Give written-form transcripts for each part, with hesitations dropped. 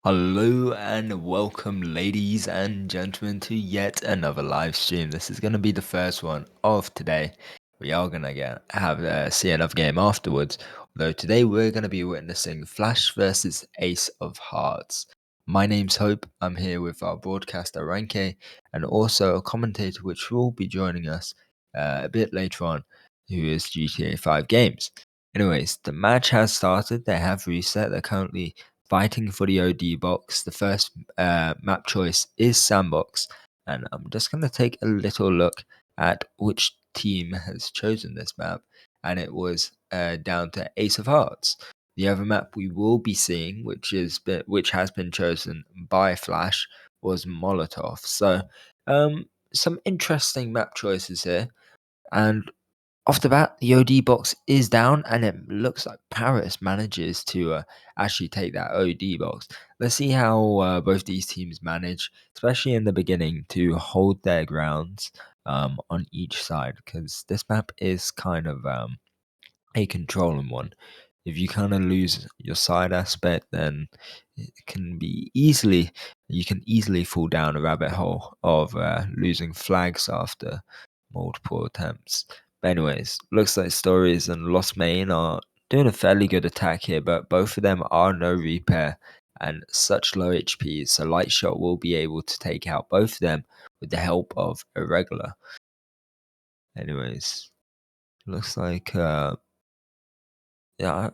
Hello and welcome, ladies and gentlemen, to yet another live stream. This is going to be the first one of today. We are going to see another game afterwards. Though today we're going to be witnessing Flash versus Ace of Hearts. My name's Hope. I'm here with our broadcaster Ranke and also a commentator which will be joining us a bit later on, who is GTA 5 Games. Anyways, the match has started. They have reset. They're currently fighting for the OD box. The first map choice is Sandbox, and I'm just going to take a little look at which team has chosen this map, and it was down to Ace of Hearts. The other map we will be seeing, which has been chosen by Flash, was Molotov. So, some interesting map choices here, and off the bat, the OD box is down, and it looks like Paris manages to actually take that OD box. Let's see how both these teams manage, especially in the beginning, to hold their grounds on each side, because this map is kind of a controlling one. If you kind of lose your side aspect, then you can easily fall down a rabbit hole of losing flags after multiple attempts. But anyways, looks like Stories and Lost Main are doing a fairly good attack here, but both of them are no repair and such low HP, so Light Shot will be able to take out both of them with the help of Irregular. Anyways, looks like yeah,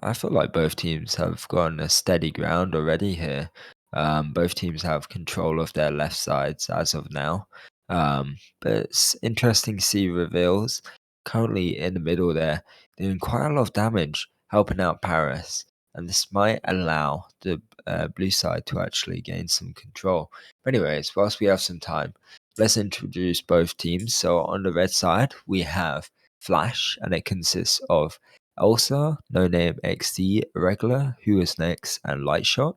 I feel like both teams have gotten a steady ground already here. Both teams have control of their left sides as of now. But it's interesting to see reveals currently in the middle there, doing quite a lot of damage, helping out Paris. And this might allow the blue side to actually gain some control. But anyways, whilst we have some time, let's introduce both teams. So on the red side, we have Flash, and it consists of Elsa, No Name XD, Regular, Who Is Next, and Lightshot.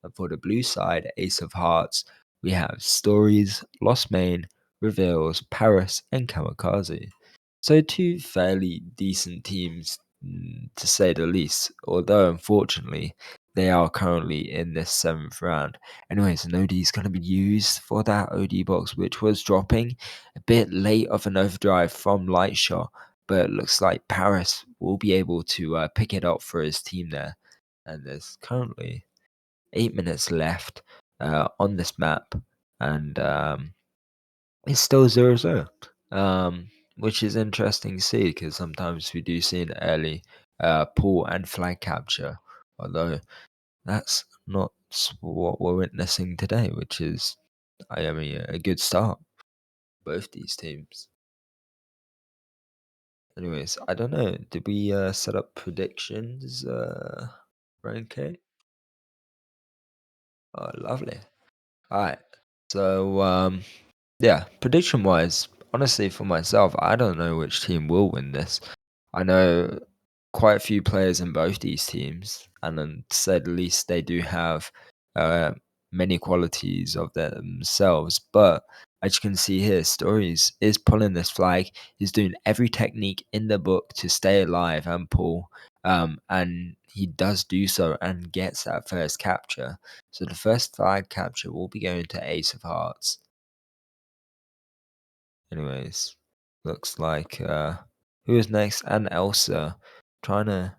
And for the blue side, Ace of Hearts, we have Stories, Lost Main, Reveals, Paris, and Kamikaze. So two fairly decent teams, to say the least, although unfortunately they are currently in this 7th round. Anyways, an OD is going to be used for that OD box, which was dropping a bit late of an overdrive from Lightshot, but it looks like Paris will be able to pick it up for his team there. And there's currently 8 minutes left on this map, and it's still 0-0, which is interesting to see because sometimes we do see an early pull and flag capture, although that's not what we're witnessing today, which is, I mean, a good start for both these teams. Anyways, I don't know. Did we set up predictions, Ranke? Oh, lovely. All right. So, yeah, prediction wise, honestly, for myself, I don't know which team will win this. I know quite a few players in both these teams, and then to say the least, they do have uh, many qualities of themselves. But as you can see here, Stories is pulling this flag. He's doing every technique in the book to stay alive and pull, and he does do so and gets that first capture. So the first flag capture will be going to Ace of Hearts. Anyways, looks like who is next? And Elsa trying to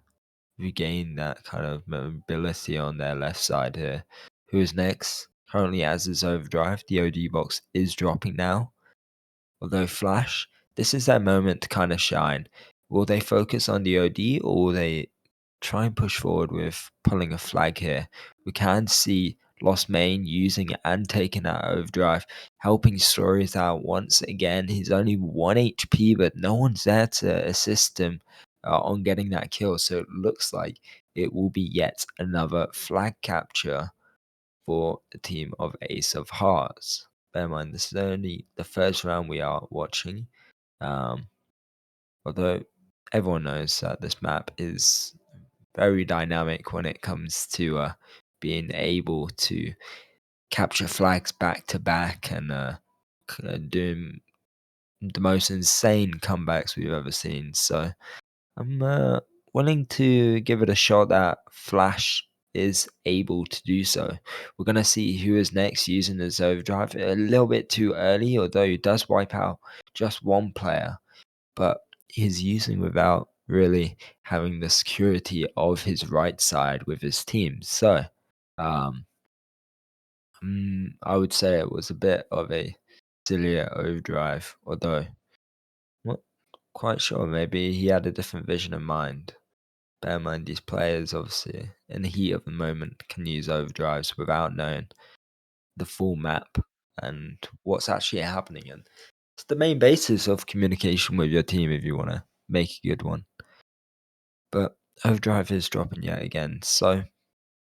regain that kind of mobility on their left side here. Who is next? Currently, as is Overdrive, the OD box is dropping now. Although Flash this is their moment to kind of shine. Will they focus on the OD or will they try and push forward with pulling a flag here? We can see Lost Main using and taking out overdrive, helping Stories out once again. He's only 1 HP, but no one's there to assist him on getting that kill. So it looks like it will be yet another flag capture for the team of Ace of Hearts. Bear in mind, this is only the first round we are watching. Um, Although everyone knows that this map is very dynamic when it comes to being able to capture flags back to back and doing the most insane comebacks we've ever seen. So I'm willing to give it a shot that Flash is able to do so. We're going to see who is next using his overdrive. A little bit too early, although he does wipe out just one player, but he's using without really having the security of his right side with his team. So um, I would say it was a bit of a sillier overdrive, although I'm not quite sure. Maybe he had a different vision in mind. Bear in mind, these players, obviously, in the heat of the moment, can use overdrives without knowing the full map and what's actually happening. And it's the main basis of communication with your team if you want to make a good one. But overdrive is dropping yet again, so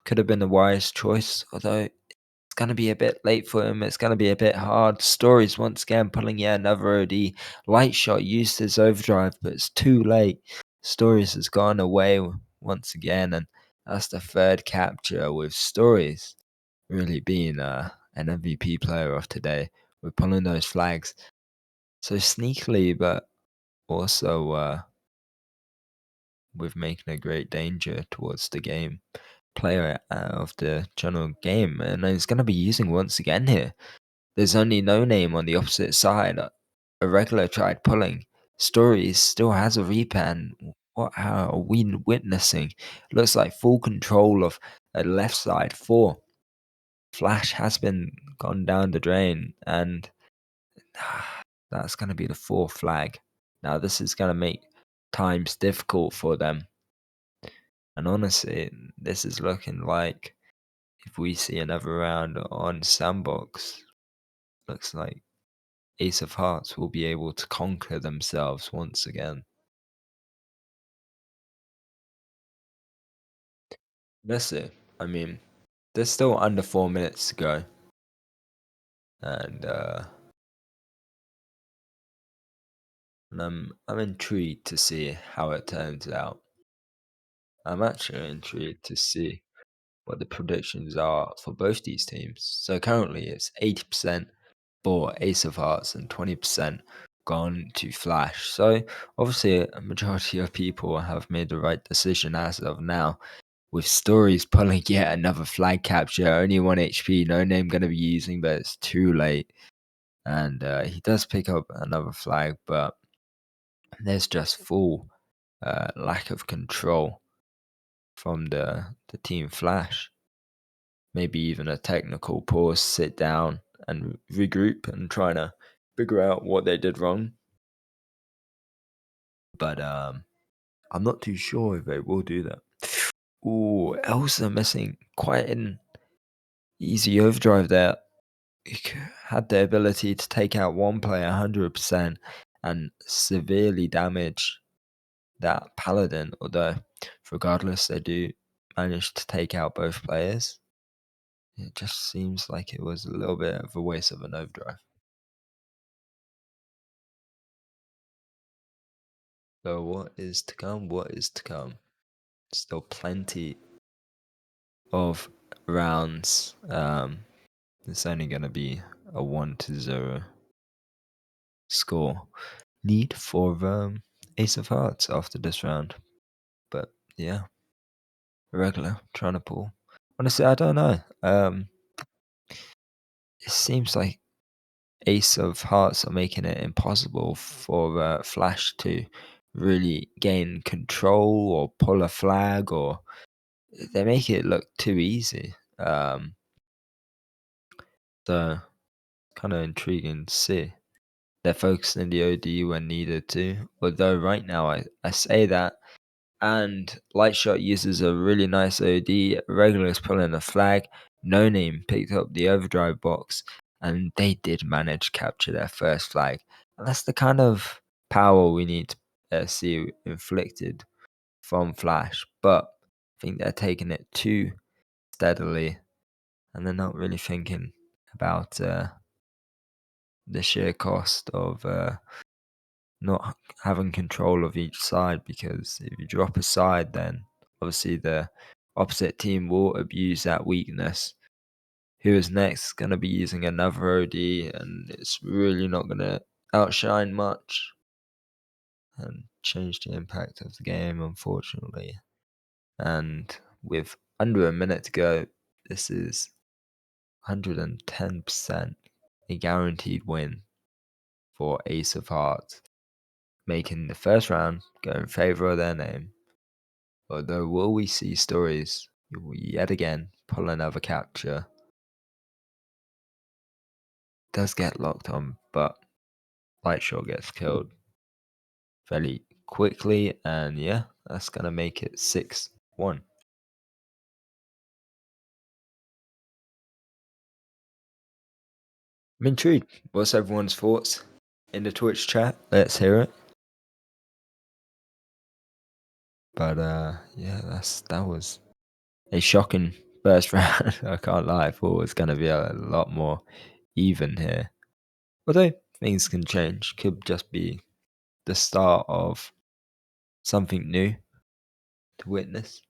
could have been a wise choice, although it's going to be a bit late for him. It's going to be a bit hard. Stories once again pulling yet another OD. Light shot used his overdrive, but it's too late. Stories has gone away once again, and that's the third capture with Stories really being an MVP player of today. We're pulling those flags so sneakily, but also with making a great danger towards the game player of the general game, and he's going to be using once again here. There's only no name on the opposite side. A regular tried pulling. Stories still has a repan. What are we witnessing? Looks like full control of a left side four. Flash has been gone down the drain, and that's going to be the fourth flag. Now this is going to make times difficult for them. And honestly, this is looking like if we see another round on Sandbox, looks like Ace of Hearts will be able to conquer themselves once again. That's it. I mean, there's still under 4 minutes to go, and I'm intrigued to see how it turns out. I'm actually intrigued to see what the predictions are for both these teams. So currently, it's 80% for Ace of Hearts and 20% gone to Flash. So obviously, a majority of people have made the right decision as of now. With Stories pulling yet another flag capture, only 1 HP, no name going to be using, but it's too late. And he does pick up another flag, but there's just full lack of control from the team Flash. Maybe even a technical pause, sit down and regroup and try to figure out what they did wrong. But I'm not too sure if they will do that. Ooh, Elsa missing quite an easy overdrive there. He had the ability to take out one player 100% and severely damage that paladin, although regardless they do manage to take out both players. It just seems like it was a little bit of a waste of an overdrive. So what is to come? What is to come? Still plenty of rounds. It's only gonna be a 1-0 score lead for Ace of Hearts after this round. But yeah, regular trying to pull. Honestly, I don't know. It seems like Ace of Hearts are making it impossible for Flash to really gain control or pull a flag, or they make it look too easy. So kind of intriguing to see. they're focusing the OD when needed to. Although right now I say that, and Lightshot uses a really nice OD. Regulars pulling a flag. No Name picked up the overdrive box, and they did manage to capture their first flag. And that's the kind of power we need to see inflicted from Flash. But I think they're taking it too steadily, and they're not really thinking about the sheer cost of not having control of each side, because if you drop a side, then obviously the opposite team will abuse that weakness. Who is next going to be using another OD, and it's really not going to outshine much and change the impact of the game, unfortunately. And with under a minute to go, this is 110% a guaranteed win for Ace of Hearts, making the first round go in favour of their name. Although, will we see stories yet again pull another capture? Does get locked on, but Lightshore gets killed fairly quickly, and yeah, that's gonna make it 6-1. I'm intrigued. What's everyone's thoughts in the Twitch chat? Let's hear it. But yeah, that was a shocking first round. I can't lie. I thought it was gonna be a lot more even here. Although things can change. Could just be the start of something new to witness.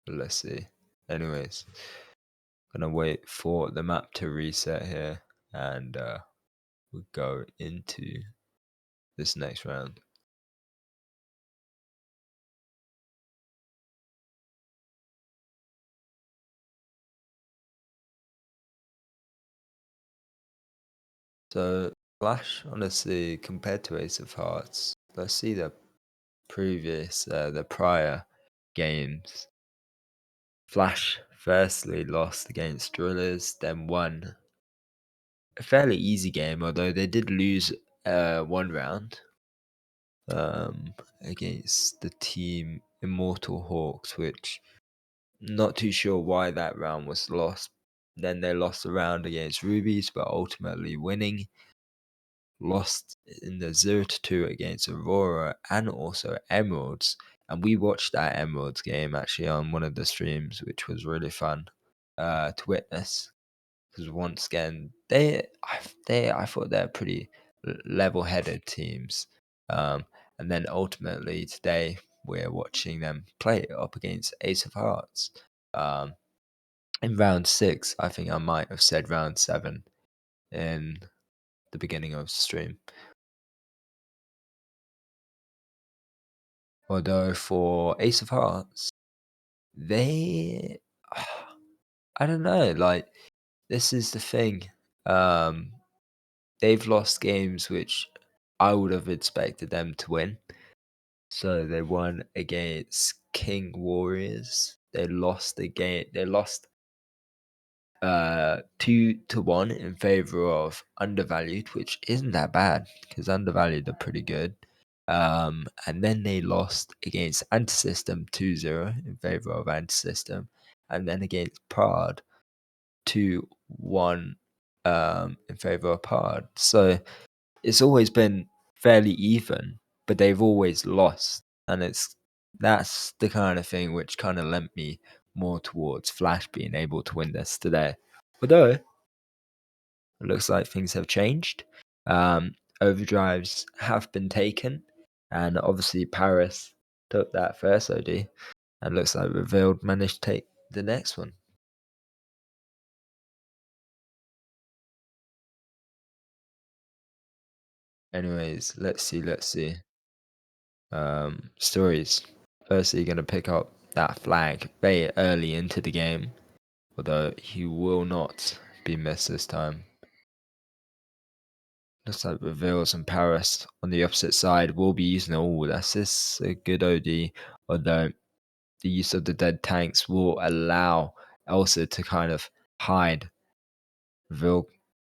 But let's see. Anyways, gonna wait for the map to reset here, and we'll go into this next round. So Flash, honestly, compared to Ace of Hearts, let's see the the prior games. Flash firstly lost against Drillers, then won a fairly easy game, although they did lose one round against the team Immortal Hawks, which not too sure why that round was lost. Then they lost a round against Rubies, but ultimately winning. Lost in the 0-2 against Aurora and also Emeralds. And we watched that Emeralds game actually on one of the streams, which was really fun to witness. Because once again, I thought they're pretty level-headed teams. And then ultimately today we're watching them play up against Ace of Hearts. In round 6, I think I might have said round 7 in the beginning of the stream. Although for Ace of Hearts, they, I don't know, like this is the thing. Um, they've lost games which I would have expected them to win. So they won against King Warriors. They lost the game. They lost 2-1 in favor of Undervalued, which isn't that bad because Undervalued are pretty good. And then they lost against Antisystem 2-0 in favor of Antisystem, and then against Prad 2-1 in favor of Prad. So it's always been fairly even, but they've always lost, and that's the kind of thing which kind of lent me more towards Flash being able to win this today. Although it looks like things have changed. Overdrives have been taken, and obviously Paris took that first OD, and looks like Revealed managed to take the next one. Anyways, let's see. Stories. Firstly, going to pick up that flag very early into the game, although he will not be missed this time. Looks like Reveals and Paris on the opposite side will be using all. That's just a good OD, although the use of the dead tanks will allow Elsa to kind of hide. Reveal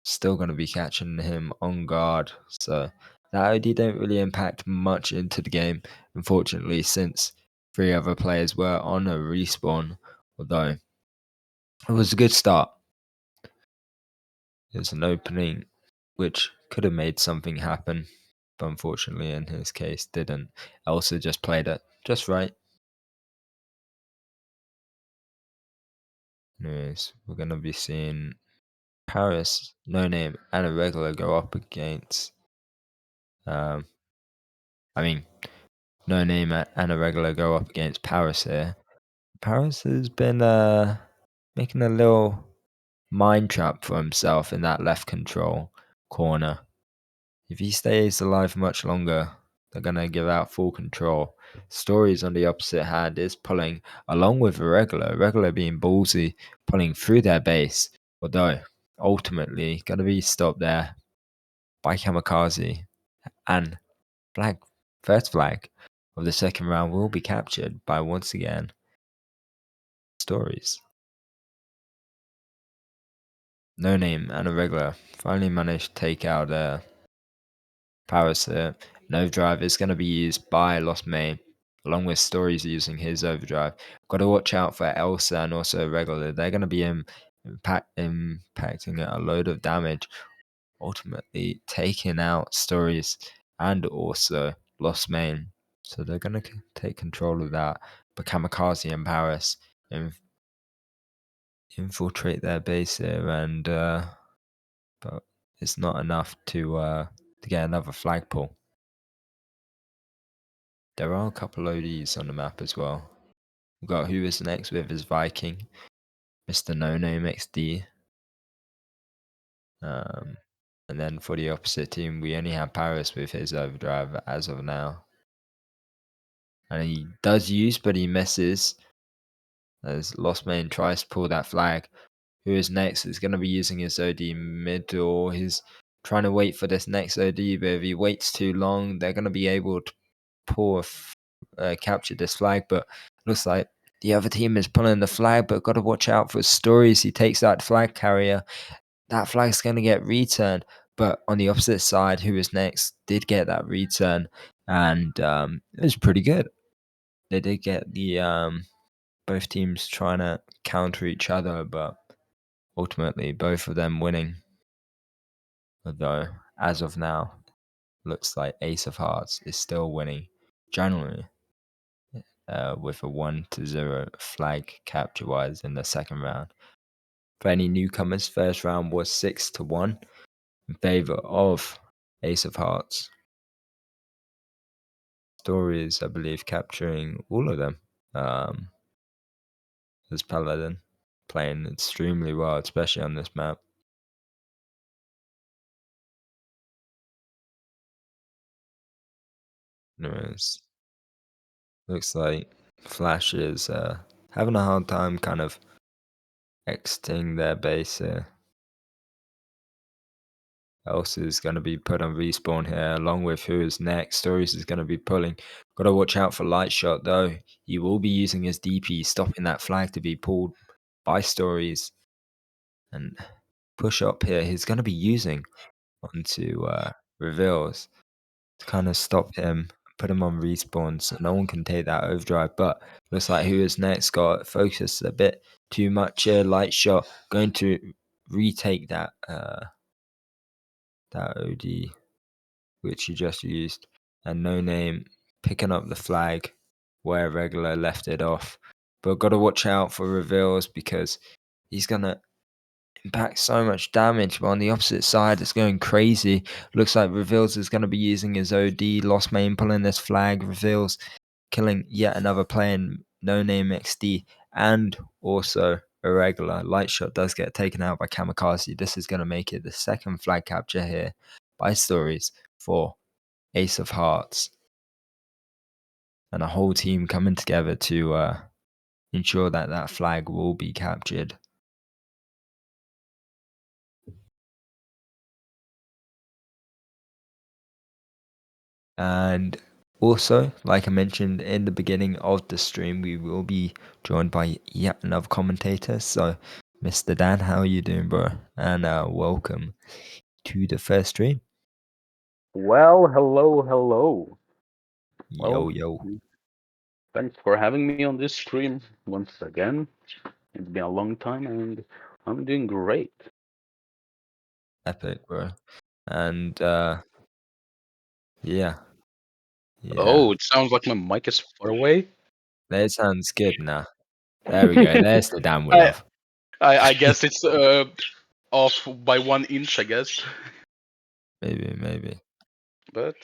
still going to be catching him on guard. So that OD don't really impact much into the game, unfortunately, since three other players were on a respawn. Although it was a good start. It was an opening which could have made something happen, but unfortunately in his case didn't. Elsa just played it just right. Anyways, we're gonna be seeing Paris, No Name, and Irregular go up against um I mean No Name and Irregular go up against Paris here. Paris has been making a little mind trap for himself in that left control corner. If he stays alive much longer, they're gonna give out full control. Stories on the opposite hand is pulling along with Irregular, Irregular being ballsy, pulling through their base, although ultimately gonna be stopped there by Kamikaze, and flag first flag of the second round will be captured by once again Stories. No Name and Irregular finally managed to take out Paris here. An overdrive is going to be used by Lost May, along with Stories using his overdrive. Got to watch out for Elsa and also Irregular. They're going to be impacting a load of damage, ultimately taking out Stories and also Lost Main. So they're going to take control of that. But Kamikaze and Paris infiltrate their base here, and but it's not enough to get another flagpole. There are a couple ODs on the map as well. We've got who is next with his Viking, Mr. No Name XD. Um, and then for the opposite team, we only have Paris with his overdrive as of now. And he does use, but he misses. As Lost Main tries to pull that flag. Who is next is going to be using his OD mid, or he's trying to wait for this next OD, but if he waits too long, they're going to be able to capture this flag. But looks like the other team is pulling the flag, but got to watch out for Stories. He takes that flag carrier. That flag's going to get returned. But on the opposite side, who is next did get that return, and it was pretty good. They did get the both teams trying to counter each other, but ultimately both of them winning. Although, as of now, looks like Ace of Hearts is still winning generally with a 1-0 flag capture wise in the second round. For any newcomers, first round was 6-1 in favor of Ace of Hearts. Stories, I believe, capturing all of them. As Paladin playing extremely well, especially on this map. Anyways, looks like Flash is having a hard time kind of exiting their base here. Elsa is going to be put on respawn here, along with who is next. Stories is going to be pulling. Got to watch out for Light Shot, though. He will be using his DP, stopping that flag to be pulled by Stories. And push up here, he's going to be using onto Reveals to kind of stop him, put him on respawn so no one can take that overdrive. But looks like who is next got focused a bit too much here. Light Shot going to retake that that OD which he just used, and No Name picking up the flag where Regular left it off. But got to watch out for Reveals because he's gonna impact so much damage. But on the opposite side, it's going crazy. Looks like Reveals is going to be using his OD. Lost Main pulling this flag. Reveals killing yet another player in No Name XD, and also Irregular. Light Shot does get taken out by Kamikaze. This is going to make it the second flag capture here by Stories for Ace of Hearts, and a whole team coming together to ensure that that flag will be captured. And Also, like I mentioned in the beginning of the stream, we will be joined by yet another commentator. So, Mr. Dan, how are you doing, bro? And welcome to the first stream. Well, hello, hello. Yo, Well, yo. thanks for having me on this stream once again. It's been a long time and I'm doing great. Epic, bro. And yeah, yeah. Oh, it sounds like my mic is far away. That sounds good now. There we go. There's the Dan we I, love. I guess it's off by 1 inch, I guess. Maybe. But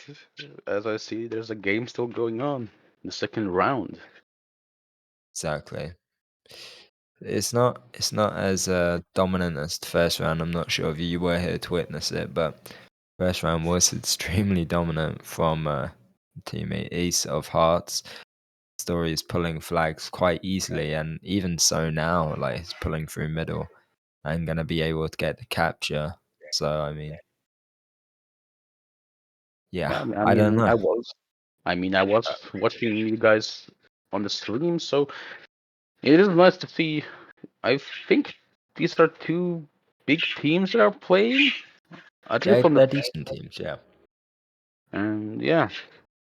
as I see, there's a game still going on. The second round. Exactly. It's not as dominant as the first round. I'm not sure if you were here to witness it, but first round was extremely dominant from teammate Ace of Hearts. Story is pulling flags quite easily, and even so now, like he's pulling through middle and gonna be able to get the capture. So I mean, Yeah, yeah, I I don't mean, know. I was watching you guys on the stream, so it is nice to see. I think these are two big teams that are playing, at least They're, on the they're decent teams, yeah. and yeah.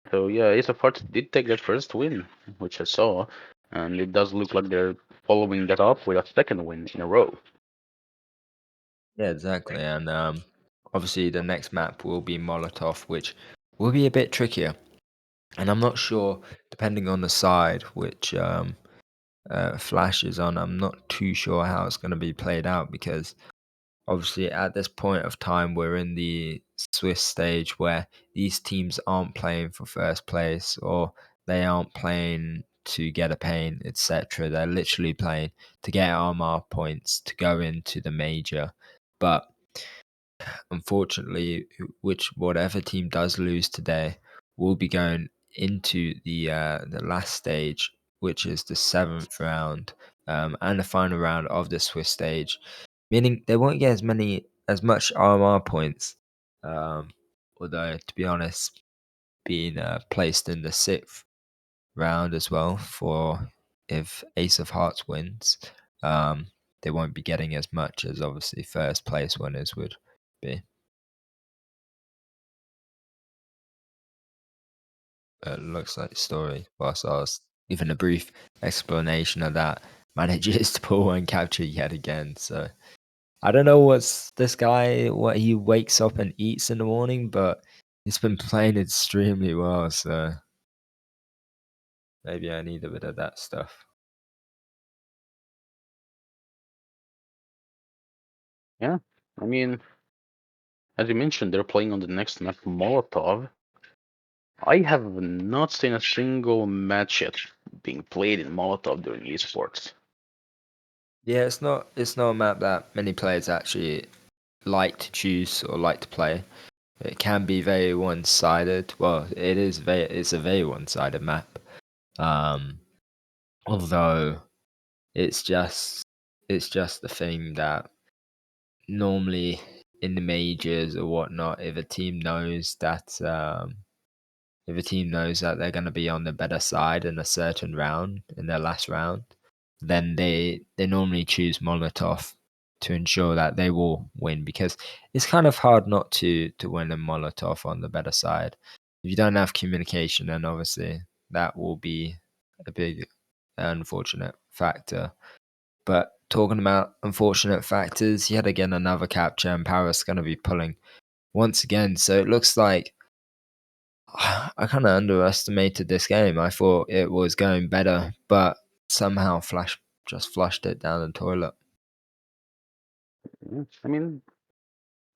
So yeah, Ace of Hearts did take their first win, which I saw, and it does look like they're following that up with a second win in a row. Yeah, exactly. And obviously the next map will be Molotov, which will be a bit trickier. And I'm not sure, depending on the side which Flash is on, I'm not too sure how it's going to be played out because obviously at this point of time we're in the Swiss stage where these teams aren't playing for first place or they aren't playing to get a pain, etc. They're literally playing to get RMR points to go into the major. But unfortunately, whatever team does lose today will be going into the last stage, which is the seventh round, and the final round of the Swiss stage, meaning they won't get as much RMR points. Um, although to be honest, being placed in the sixth round as well for if Ace of Hearts wins, um, they won't be getting as much as obviously first place winners would be. Looks like the story. Whilst I was giving a brief explanation of that, manages to pull and capture yet again. So I don't know what's this guy what he wakes up and eats in the morning, but he's been playing extremely well. So maybe I need a bit of that stuff. Yeah, I mean, as you mentioned, they're playing on the next map, Molotov. I have not seen a single match yet being played in Molotov during esports. Yeah, it's not a map that many players actually like to choose or like to play. It can be very one-sided. Well, it's a very one-sided map. Um, although it's just the thing that normally in the majors or whatnot, if a team knows that they're going to be on the better side in a certain round in their last round, then they normally choose Molotov to ensure that they will win because it's kind of hard not to win a Molotov on the better side. If you don't have communication, then obviously that will be a big unfortunate factor. But talking about unfortunate factors, yet again another capture, and Paris going to be pulling once again. So it looks like I kind of underestimated this game. I thought it was going better, but somehow Flash just flushed it down the toilet. Yeah, I mean,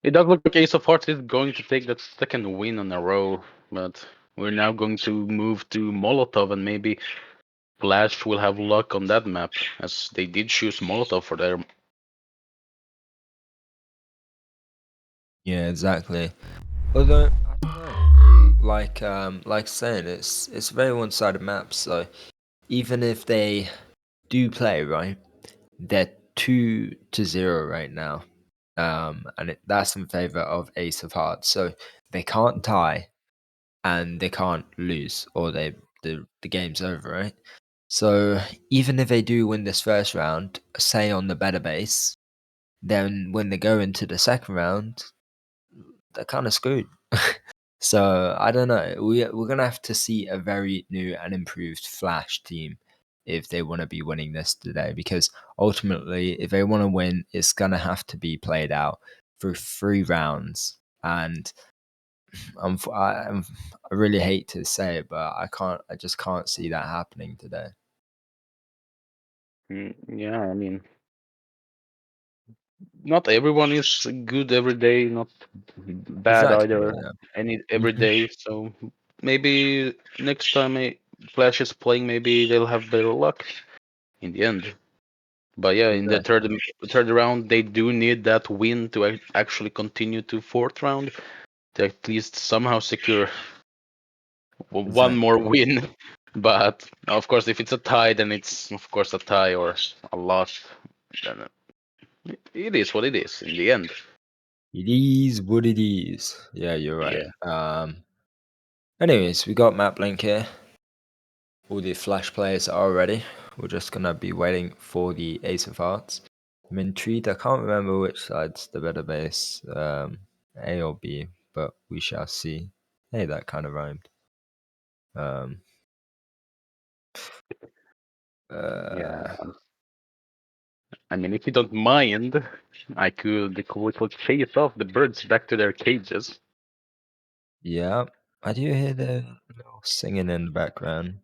it does look like Ace of Hearts is going to take that second win in a row, but we're now going to move to Molotov and maybe Flash will have luck on that map, as they did choose Molotov for their. Yeah, exactly. Although I don't know, like saying, it's a very one-sided map. So even if they do play right, they're 2-0 right now, and that's in favor of Ace of Hearts. So they can't tie, and they can't lose, or the game's over, right? So even if they do win this first round, say on the better base, then when they go into the second round, they're kind of screwed. So I don't know. We're gonna have to see a very new and improved Flash team if they want to be winning this today. Because ultimately, if they want to win, it's gonna have to be played out through 3 rounds. And I really hate to say it, but I can't. I just can't see that happening today. Yeah, I mean, not everyone is good every day, not bad Exactly. either. Yeah. Any every Mhm. day. So maybe next time Flash is playing, maybe they'll have better luck in the end. But yeah, in the Exactly. third round, they do need that win to actually continue to fourth round to at least somehow secure one more Exactly. win. But of course, if it's a tie, then it's of course a tie or a loss. Then it is what it is in the end. It is what it is. Yeah, you're right. Yeah. Anyways, we got map link here. All the Flash players are ready. We're just gonna be waiting for the Ace of Hearts. I'm intrigued. I can't remember which side's the better base, A or B, but we shall see. Hey, that kind of rhymed. Um, Yeah. uh, I mean, if you don't mind, I could quickly chase off the birds back to their cages. yeah. I do hear the little singing in the background,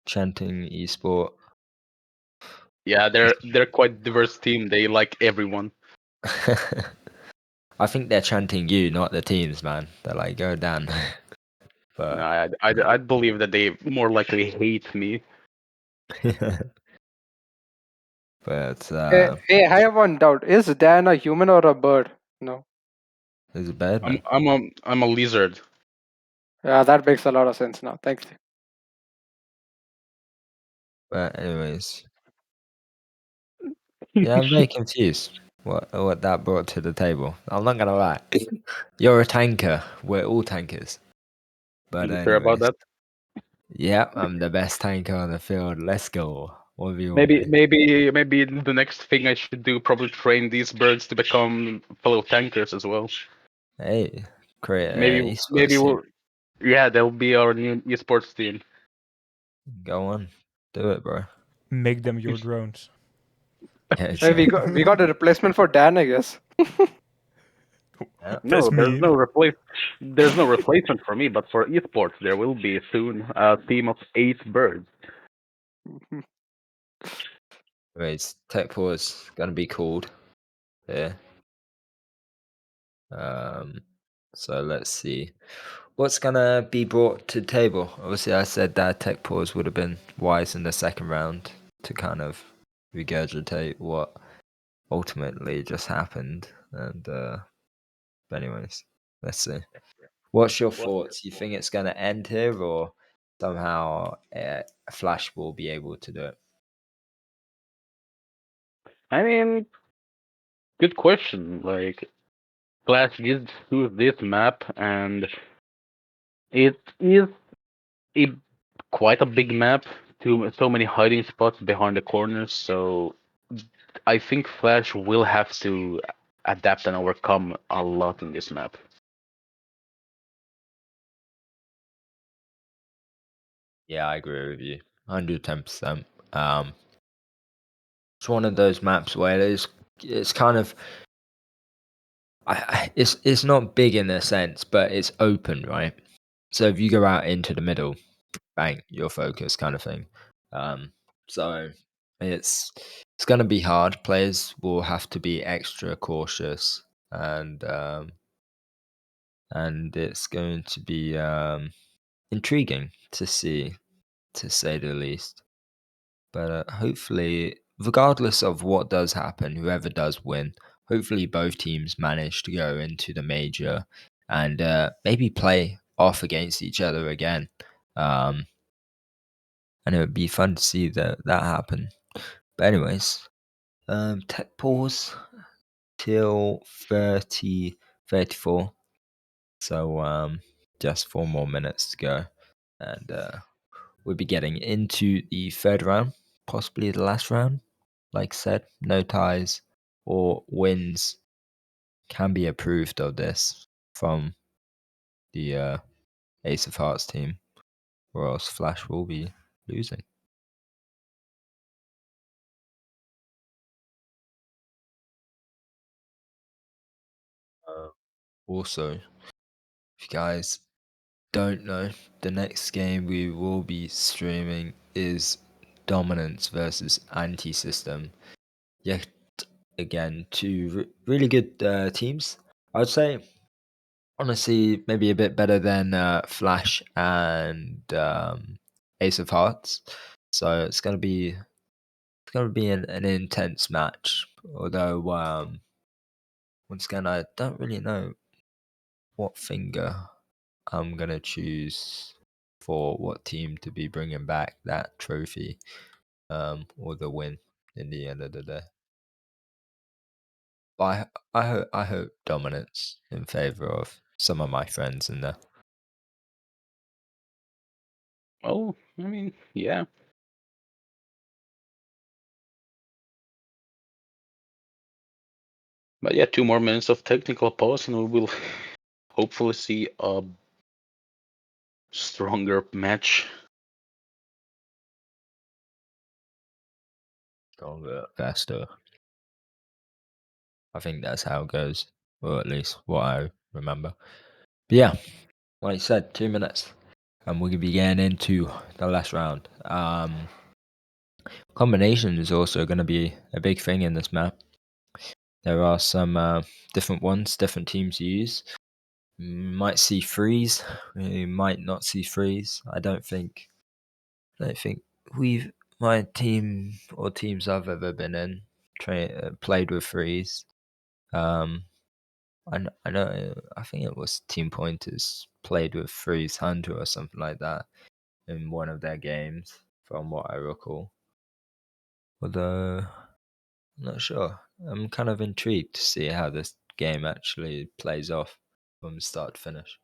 chanting esport. Yeah, they're quite diverse team. They like everyone. I think they're chanting you, not the teams, man. They're like, go down. No, But I'd believe that they more likely hate me. but Hey, I have one doubt. Is Dan a human or a bird? No. it's a bad I'm man. I'm a I'm a lizard. Yeah, that makes a lot of sense now. Thanks. But anyways, yeah, I'm very confused what that brought to the table. I'm not gonna lie. You're a tanker. We're all tankers. But You sure about anyways, that? yeah, I'm the best tanker on the field. Let's go. What do you want Maybe me? maybe maybe the next thing I should do probably train these birds to become fellow tankers as well. Hey, create Maybe a maybe esports team. we'll yeah, they'll be our new esports team. Go on, do it, bro. Make them your drones. Yeah, Hey, we exactly. got we got a replacement for Dan, I guess. Yeah. No, That's mean. there's no replacement for me, but for esports there will be soon a team of 8 birds. Anyways, Tech Pause gonna be called here. Um, so let's see what's gonna be brought to the table. Obviously, I said that Tech Pause would have been wise in the second round to kind of regurgitate what ultimately just happened. And but anyways, let's see. What's your thoughts? You think it's gonna end here, or somehow Flash will be able to do it? I mean, good question. Like Flash gives to this map, and it is a quite a big map. So many hiding spots behind the corners. So I think Flash will have to adapt and overcome a lot in this map. Yeah, I agree with you. 110%. It's one of those maps where it's kind of it's not big in a sense, but it's open, right? So if you go out into the middle, bang, you're focused, kind of thing. Um, so it's going to be hard. Players will have to be extra cautious, and it's going to be intriguing to see, to say the least. But hopefully, regardless of what does happen, whoever does win, hopefully both teams manage to go into the major and maybe play off against each other again. Um, and it would be fun to see that happen. But anyways, tech pause till 30:34. So just 4 more minutes to go, and we'll be getting into the third round, possibly the last round. Like I said, no ties or wins can be approved of this from the Ace of Hearts team, or else Flash will be losing. Also, if you guys don't know, the next game we will be streaming is Dominance versus Anti-System. Yet again, two really good teams. I would say, honestly, maybe a bit better than Flash and Ace of Hearts. So it's gonna be an intense match. Although once again, I don't really know what finger I'm gonna choose for what team to be bringing back that trophy, or the win in the end of the day. But I hope dominance in favor of some of my friends in there. Well, I mean, yeah. But yeah, 2 more minutes of technical pause, and we will hopefully see a stronger match. Go a bit faster. I think that's how it goes, or at least what I remember. But yeah, like I said, 2 minutes, and we're gonna be getting into the last round. Combination is also gonna be a big thing in this map. There are some different ones, different teams use. Might see freeze. We might not see freeze. I don't think my team or teams I've ever been in played with freeze. I know. I think it was Team Pointers played with Freeze Hunter or something like that in one of their games, from what I recall. Although I'm not sure. I'm kind of intrigued to see how this game actually plays off from start to finish.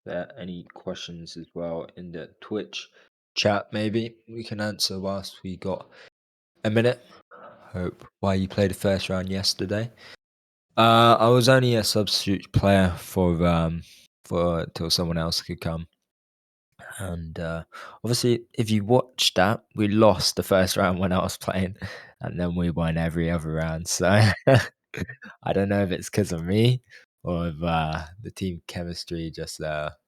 There any questions as well in the Twitch chat? Maybe we can answer whilst we got a minute. Hope why you played the first round yesterday. I was only a substitute player for till someone else could come. And obviously, if you watched that, we lost the first round when I was playing, and then we won every other round. So I don't know if it's because of me or if the team chemistry just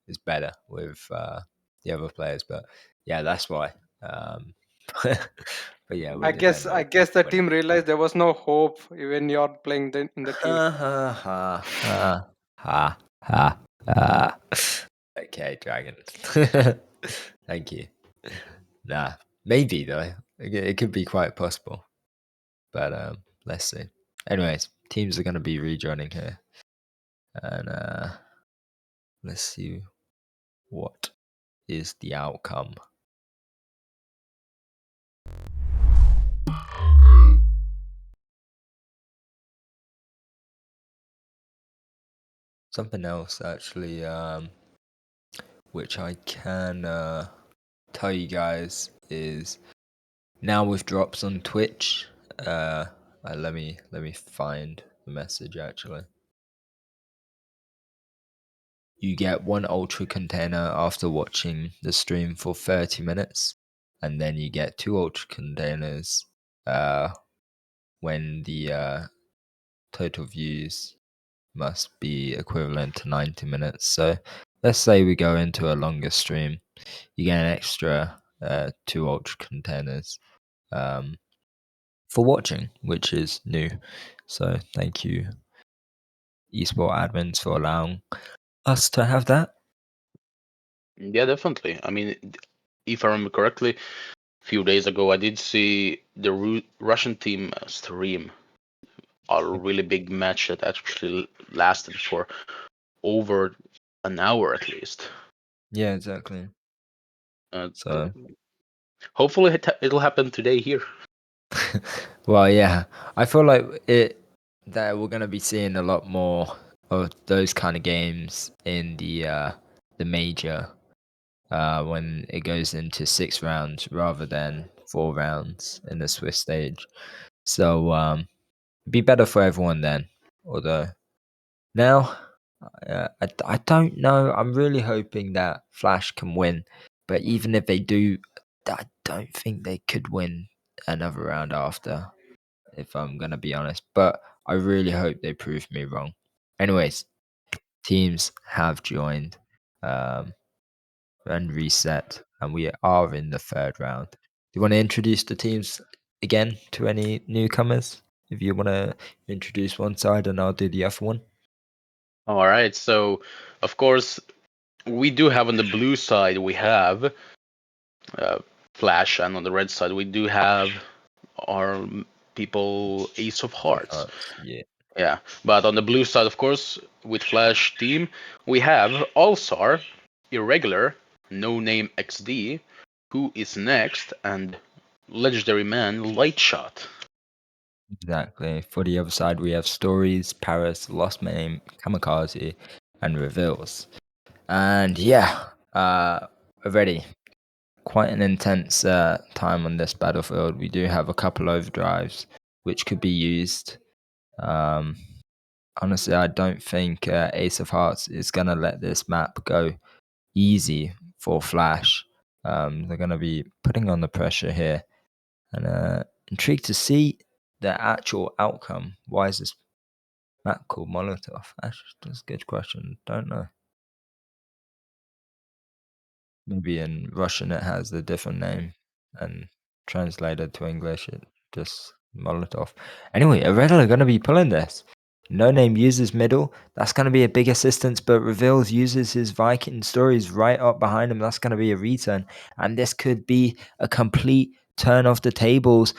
is better with the other players. But yeah, that's why. But yeah, we I did guess end I up guess the winning. team realized there was no hope when you're playing in the team. Ha ha ha ha ha ha. Okay, Dragon. Thank you. Nah, maybe though. It could be quite possible. But let's see. Anyways, teams are gonna be rejoining here. And let's see what is the outcome. Something else actually, which I can tell you guys is now with drops on Twitch. Let me find the message actually. You get 1 ultra container after watching the stream for 30 minutes, and then you get 2 ultra containers when the total views must be equivalent to 90 minutes. So let's say we go into a longer stream, you get an extra 2 ultra containers for watching, which is new. So thank you, eSport admins, for allowing us to have that. Yeah, definitely. I mean, if I remember correctly, few days ago, I did see the Russian team stream a really big match that actually lasted for over an hour at least. Yeah, exactly. So, Hopefully it'll happen today here. well, yeah, I feel like that we're gonna be seeing a lot more of those kind of games in the major when it goes into 6 rounds rather than 4 rounds in the Swiss stage. So be better for everyone then. Although now I don't know. I'm really hoping that Flash can win, but even if they do, I don't think they could win another round after. If I'm gonna be honest, but I really hope they prove me wrong. Anyways, teams have joined and reset, and we are in the 3rd round. Do you want to introduce the teams again to any newcomers? If you want to introduce one side, and I'll do the other one. All right, so of course we do have on the blue side we have Flash, and on the red side we do have our people Ace of Hearts. Yeah. Yeah, but on the blue side, of course, with Flash team, we have Allstar, Irregular, No Name XD, Who is Next, and Legendary Man Lightshot. Exactly. For the other side, we have Stories, Paris, Lost Name, Kamikaze, and Reveals. And yeah, already quite an intense time on this battlefield. We do have a couple overdrives which could be used. Honestly, I don't think Ace of Hearts is going to let this map go easy for Flash. They're going to be putting on the pressure here. And intrigued to see the actual outcome. Why is this map called Molotov? That's a good question. Don't know. Maybe in Russian it has a different name, and translated to English it just Molotov. Anyway, Irregular gonna be pulling this. No Name uses middle. That's gonna be a big assistance, but Reveals uses his Viking Stories right up behind him. That's gonna be a return, and this could be a complete turn of the tables.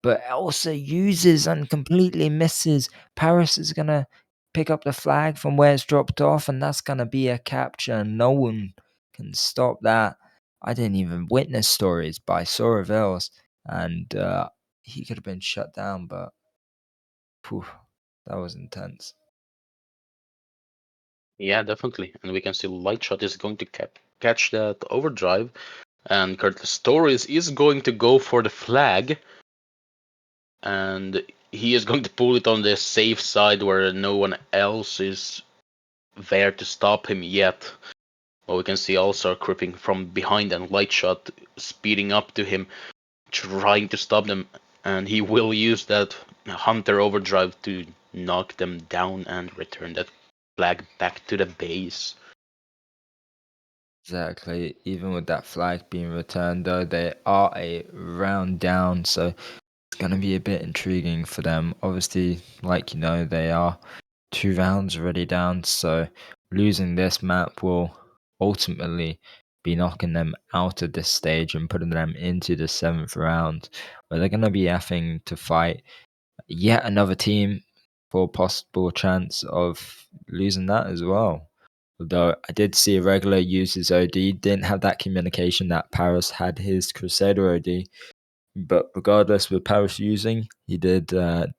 But Elsa uses and completely misses. Paris is gonna pick up the flag from where it's dropped off, and that's gonna be a capture. No one can stop that. I didn't even witness Stories, but I saw Reveals, and he could have been shut down, but phew, that was intense. Yeah, definitely. And we can see Lightshot is going to catch that overdrive, and Curtis Stories is going to go for the flag, and he is going to pull it on the safe side where no one else is there to stop him yet. Well, we can see Allstar creeping from behind and Lightshot speeding up to him, trying to stop them, and he will use that Hunter overdrive to knock them down and return that flag back to the base. Exactly. Even with that flag being returned, though, they are a round down, so it's going to be a bit intriguing for them. Obviously, like they are 2 rounds already down, so losing this map will ultimately be knocking them out of this stage and putting them into the 7th round, where they're going to be having to fight yet another team for a possible chance of losing that as well. Although I did see Irregular use his OD, didn't have that communication that Paris had his Crusader OD. But regardless, with Paris using, he did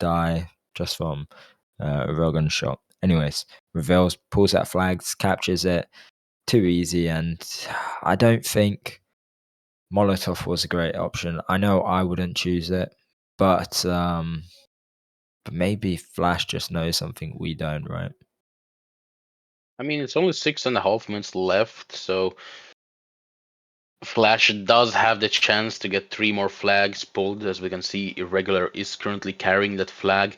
die just from a Rogan shot. Anyways, Reveals pulls that flag, captures it. Too easy, and I don't think Molotov was a great option. I know I wouldn't choose it, but maybe Flash just knows something we don't, right? I mean, it's only 6.5 minutes left, so Flash does have the chance to get 3 more flags pulled. As we can see, Irregular is currently carrying that flag,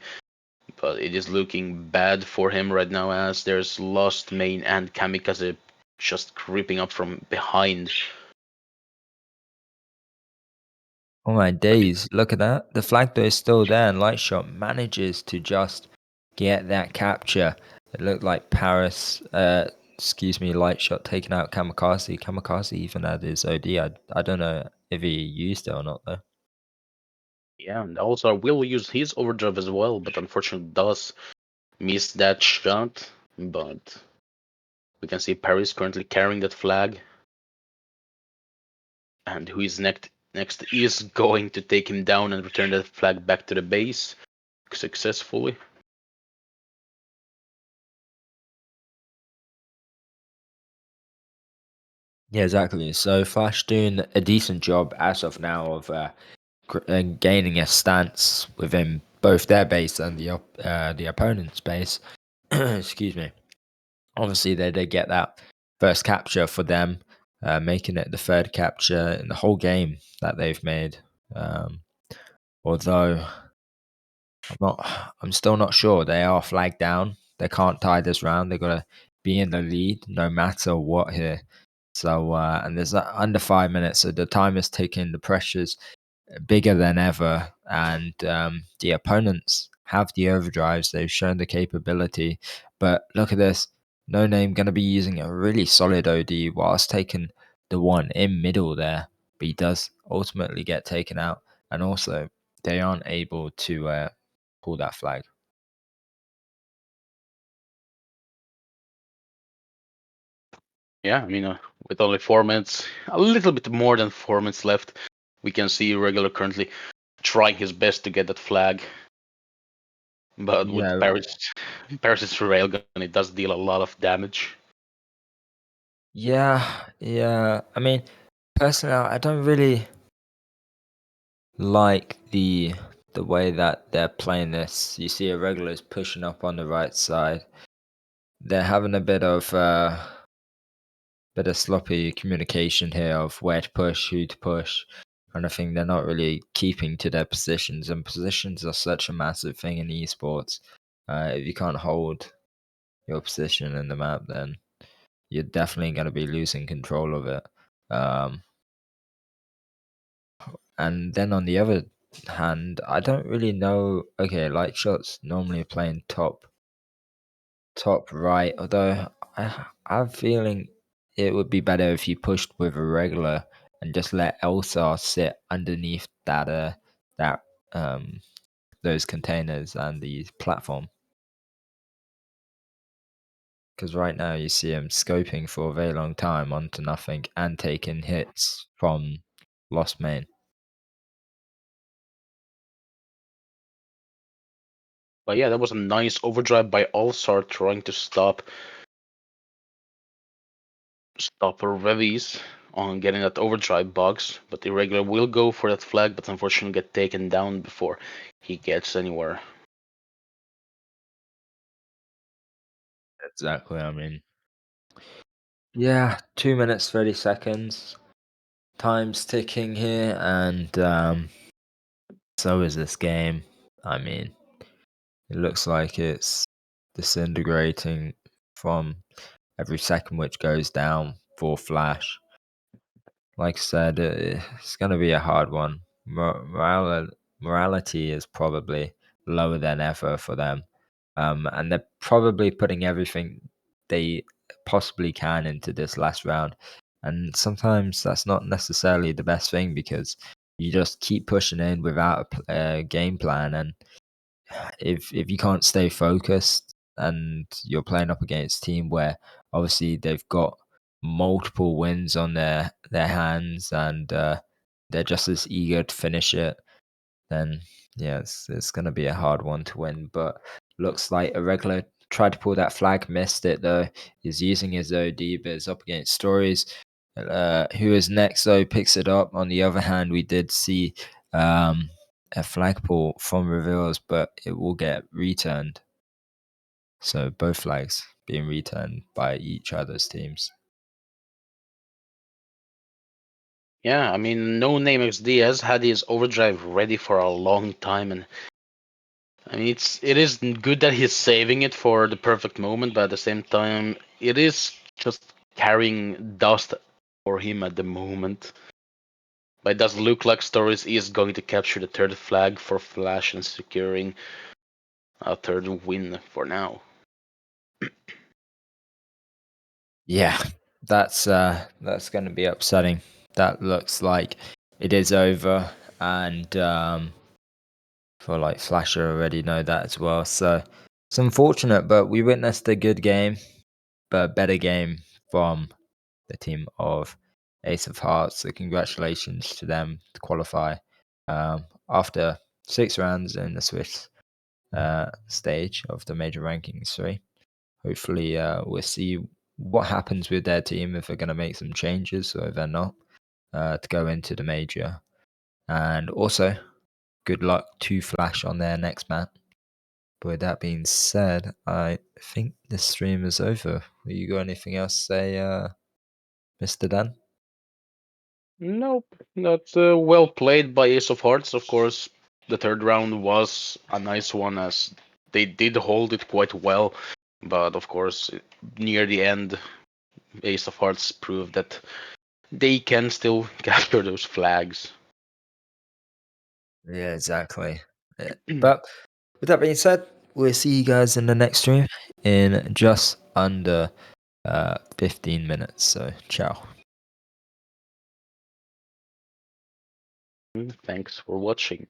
but it is looking bad for him right now as there's Lost Main and Kamikaze just creeping up from behind. Oh my days, look at that. The flag though is still there, and Lightshot manages to just get that capture. It looked like Paris, Lightshot taking out Kamikaze. Kamikaze even had his OD. I don't know if he used it or not, though. Yeah, and also will use his overdrive as well, but unfortunately does miss that shot. But we can see Paris currently carrying that flag. And who is next is going to take him down and return that flag back to the base successfully. Yeah, exactly. So Flash doing a decent job as of now of gaining a stance within both their base and the opponent's base. Excuse me. Obviously, they did get that first capture for them, making it the third capture in the whole game that they've made. Although I'm still not sure. They are flagged down. They can't tie this round. They've got to be in the lead no matter what here. So and there's under 5 minutes, so the time is ticking. The pressure's bigger than ever, and the opponents have the overdrives. They've shown the capability, but look at this. No Name going to be using a really solid OD whilst taking the one in middle there, but he does ultimately get taken out, and also they aren't able to pull that flag. Yeah, I mean, with only 4 minutes, a little bit more than 4 minutes left, we can see Regular currently trying his best to get that flag. But with Yeah, Paris's railgun, it does deal a lot of damage. yeah. I mean, personally, I don't really like the way that they're playing this. You see Irregulars pushing up on the right side. They're having a bit of sloppy communication here of where to push, who to push. And I think they're not really keeping to their positions, and positions are such a massive thing in esports. If you can't hold your position in the map, then you're definitely going to be losing control of it. And then on the other hand, I don't really know. Okay, Light Shots normally playing top right, although I have a feeling it would be better if you pushed with a regular and just let Elsar sit underneath that those containers and the platform. Because right now you see him scoping for a very long time onto nothing and taking hits from Lost Main. But yeah, that was a nice overdrive by Alsar trying to stop Revis on getting that overdrive box. But the Irregular will go for that flag, but unfortunately get taken down before he gets anywhere. Exactly, I mean, yeah, 2 minutes 30 seconds. Time's ticking here, and so is this game. I mean, it looks like it's disintegrating from every second which goes down for Flash. Like I said, it's going to be a hard one. Morality is probably lower than ever for them. And they're probably putting everything they possibly can into this last round. And sometimes that's not necessarily the best thing, because you just keep pushing in without a game plan. And if you can't stay focused and you're playing up against a team where obviously they've got multiple wins on their hands, and they're just as eager to finish it, then yeah, it's going to be a hard one to win. But looks like Irregular tried to pull that flag, missed it though. He's using his OD, but it's up against Stories. Who is next though picks it up. On the other hand, we did see a flag pull from Reveals, but it will get returned. So both flags being returned by each other's teams. Yeah, I mean, No Name XD has had his overdrive ready for a long time, and I mean, it is good that he's saving it for the perfect moment, but at the same time, it is just carrying dust for him at the moment. But it does look like Stories is going to capture the third flag for Flash and securing a third win for now. Yeah, that's going to be upsetting. That looks like it is over, and for like Flasher already know that as well. So it's unfortunate, but we witnessed a good game, but a better game from the team of Ace of Hearts. So congratulations to them to qualify after 6 rounds in the Swiss stage of the major rankings 3. Hopefully, we'll see what happens with their team, if they're going to make some changes or if they're not, to go into the major. And also, good luck to Flash on their next map. But with that being said, I think the stream is over. You got anything else to say, Mr. Dan? Nope. That's well played by Ace of Hearts. Of course, the third round was a nice one as they did hold it quite well. But of course, near the end, Ace of Hearts proved that they can still capture those flags. Yeah, exactly. But with that being said, we'll see you guys in the next stream in just under 15 minutes. So, ciao. Thanks for watching.